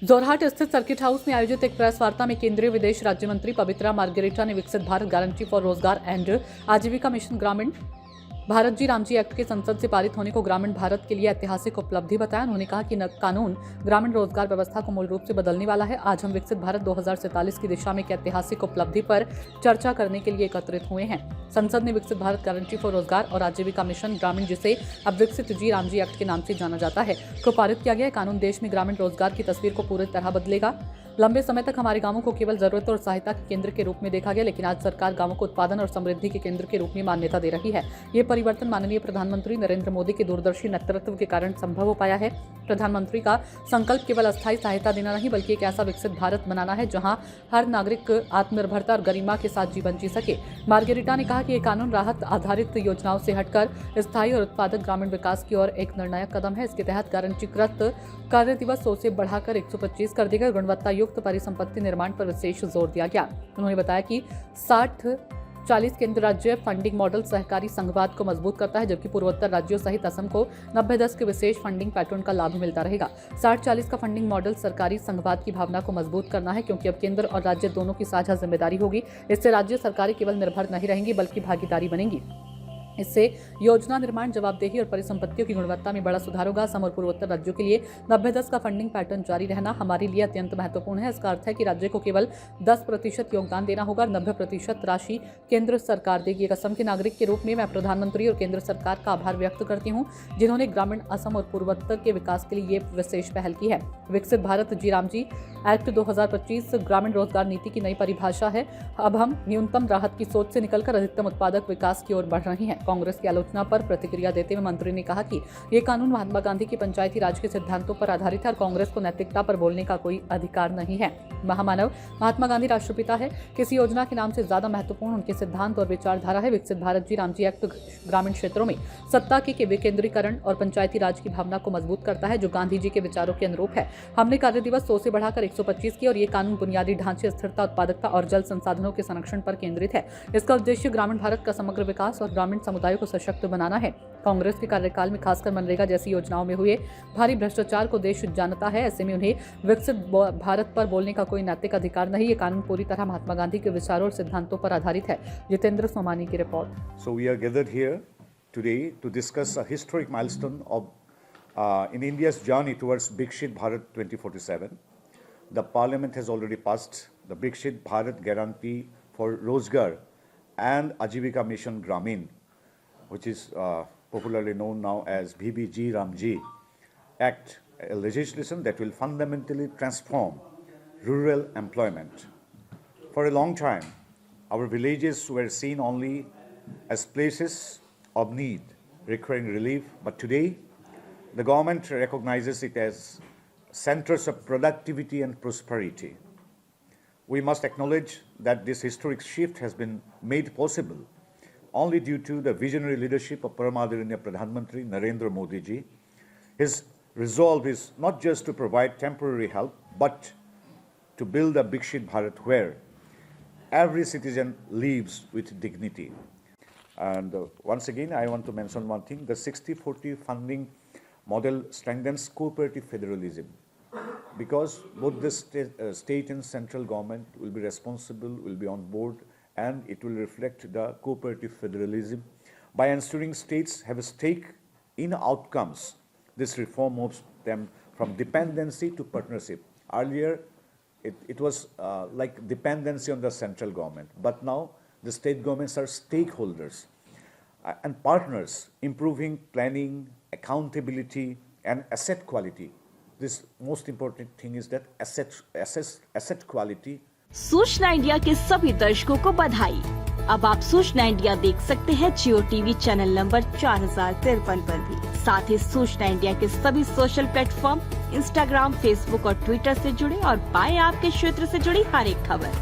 जोरहाट स्थित circuit house में आयोजित एक प्रेस वार्ता में केंद्रीय विदेश राज्य मंत्री पवित्रा मार्गरेटा ने विकसित भारत गारंटी फॉर रोजगार एंड आजीविका मिशन ग्रामीण भारत जी रामजी एक्ट के संसद से पारित होने को ग्रामीण भारत के लिए ऐतिहासिक उपलब्धि बताया। उन्होंने कहा कि कानून ग्रामीण रोजगार व्यवस्था को मूल रूप से बदलने वाला है। आज हम विकसित भारत 2047 की दिशा में एक ऐतिहासिक उपलब्धि पर चर्चा करने के लिए एकत्रित हुए हैं। संसद ने विकसित भारत गारंटी फॉर रोजगार और आजीविका मिशन ग्रामीण, जिसे अब विकसित जी रामजी एक्ट के नाम से जाना जाता है, को पारित किया गया। कानून देश में ग्रामीण रोजगार की तस्वीर को पूरी तरह बदलेगा। लंबे समय तक हमारे गांवों को केवल जरूरत और सहायता के केंद्र के रूप में देखा गया, लेकिन आज सरकार गांवों को उत्पादन और समृद्धि के केंद्र के रूप में मान्यता दे रही है। ये परिवर्तन माननीय प्रधानमंत्री नरेंद्र मोदी के दूरदर्शी नेतृत्व के कारण संभव हो पाया है। प्रधानमंत्री का संकल्प केवल अस्थायी सहायता देना नहीं, बल्कि एक ऐसा विकसित भारत बनाना है जहां हर नागरिक आत्मनिर्भरता और गरिमा के साथ जीवन जी सके। मार्गरेटा ने कहा कि ये कानून राहत आधारित योजनाओं से हटकर स्थायी और उत्पादक ग्रामीण विकास की ओर एक निर्णायक कदम है। इसके तहत गारंटीकृत कार्य दिवस 100 से बढ़ाकर 125 कर दिया गया। गुणवत्ता युक्त परिसंपत्ति निर्माण पर विशेष जोर दिया गया। उन्होंने बताया कि 60-40 केंद्र राज्य फंडिंग मॉडल सहकारी संघवाद को मजबूत करता है, जबकि पूर्वोत्तर राज्यों सहित असम को 90-10 के विशेष फंडिंग पैटर्न का लाभ मिलता रहेगा। 60-40 का फंडिंग मॉडल सरकारी संघवाद की भावना को मजबूत करना है, क्योंकि अब केंद्र और राज्य दोनों की साझा जिम्मेदारी होगी। इससे राज्य सरकारें केवल निर्भर नहीं रहेंगी, बल्कि भागीदारी बनेंगी। इससे योजना निर्माण, जवाबदेही और परिसंपत्तियों की गुणवत्ता में बड़ा सुधार होगा। असम और पूर्वोत्तर राज्यों के लिए 90-10 का फंडिंग पैटर्न जारी रहना हमारे लिए अत्यंत महत्वपूर्ण है। इसका अर्थ है कि राज्य को केवल 10% योगदान देना होगा और 90% राशि केंद्र सरकार देगी। एक असम के नागरिक के रूप में मैं प्रधानमंत्री और केंद्र सरकार का आभार व्यक्त करती हूँ, जिन्होंने ग्रामीण असम और पूर्वोत्तर के विकास के लिए ये विशेष पहल की है। विकसित भारत जी रामजी एक्ट 2025 ग्रामीण रोजगार नीति की नई परिभाषा है। अब हम न्यूनतम राहत की सोच से निकलकर अधिकतम उत्पादक विकास की ओर बढ़ रहे हैं। कांग्रेस की आलोचना पर प्रतिक्रिया देते हुए मंत्री ने कहा कि ये कानून महात्मा गांधी के पंचायती राज के सिद्धांतों पर आधारित है और कांग्रेस को नैतिकता पर बोलने का कोई अधिकार नहीं है। महामानव महात्मा गांधी राष्ट्रपिता है। किसी योजना के नाम से ज्यादा महत्वपूर्ण उनके सिद्धांत और विचारधारा है। विकसित भारत जी रामजी एक्ट ग्रामीण क्षेत्रों में सत्ता के विकेंद्रीकरण और पंचायती राज की भावना को मजबूत करता है, जो गांधी जी के विचारों के अनुरूप है। हमने कार्य दिवस 100 से बढ़ाकर 125 की और ये कानून बुनियादी ढांचे, स्थिरता, उत्पादकता और जल संसाधनों के संरक्षण पर केंद्रित है। इसका उद्देश्य ग्रामीण भारत का समग्र विकास और ग्रामीण समुदायों को सशक्त बनाना है। कांग्रेस के कार्यकाल में खासकर मनरेगा जैसी योजनाओं में हुए भारी भ्रष्टाचार को देश जानता है। ऐसे में उन्हें विकसित भारत पर बोलने का कोई नैतिक अधिकार नहीं। ये कानून पूरी तरह महात्मा गांधी के विचारों और सिद्धांतों पर आधारित है। जितेंद्र सोमानी की report. So we are gathered here today to discuss a historic milestone of in India's journey towards Viksit Bharat 2047. The Parliament has already passed the Viksit Bharat Guarantee for Rozgar and Ajivika Mission Gramin, which is popularly known now as VBG Ramji Act, a legislation that will fundamentally transform rural employment. For a long time, our villages were seen only as places of need, requiring relief, but today the government recognizes it as centers of productivity and prosperity. We must acknowledge that this historic shift has been made possible only due to the visionary leadership of Paramadharaniya Pradhanmantri Narendra Modi ji. His resolve is not just to provide temporary help, but to build a Viksit Bharat where every citizen lives with dignity. And once again, I want to mention one thing: the 60-40 funding model strengthens cooperative federalism, because both the state and central government will be responsible, will be on board, and it will reflect the cooperative federalism. By ensuring states have a stake in outcomes, this reform moves them from dependency to partnership. Earlier, it was like dependency on the central government, but now the state governments are stakeholders and partners, improving planning, accountability, and asset quality. This most important thing is that asset quality. सूचना India के सभी दर्शकों को बधाई। अब आप सूचना India देख सकते हैं जियो टीवी चैनल नंबर 4053 पर भी। साथ ही सूचना इंडिया के सभी सोशल प्लेटफॉर्म इंस्टाग्राम, फेसबुक और ट्विटर से जुड़े और पाए आपके क्षेत्र से जुड़ी हर एक खबर।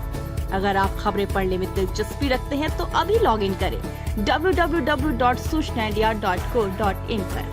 अगर आप खबरें पढ़ने में दिलचस्पी रखते हैं तो अभी लॉग इन करें www.सूचनाindia.co.in पर।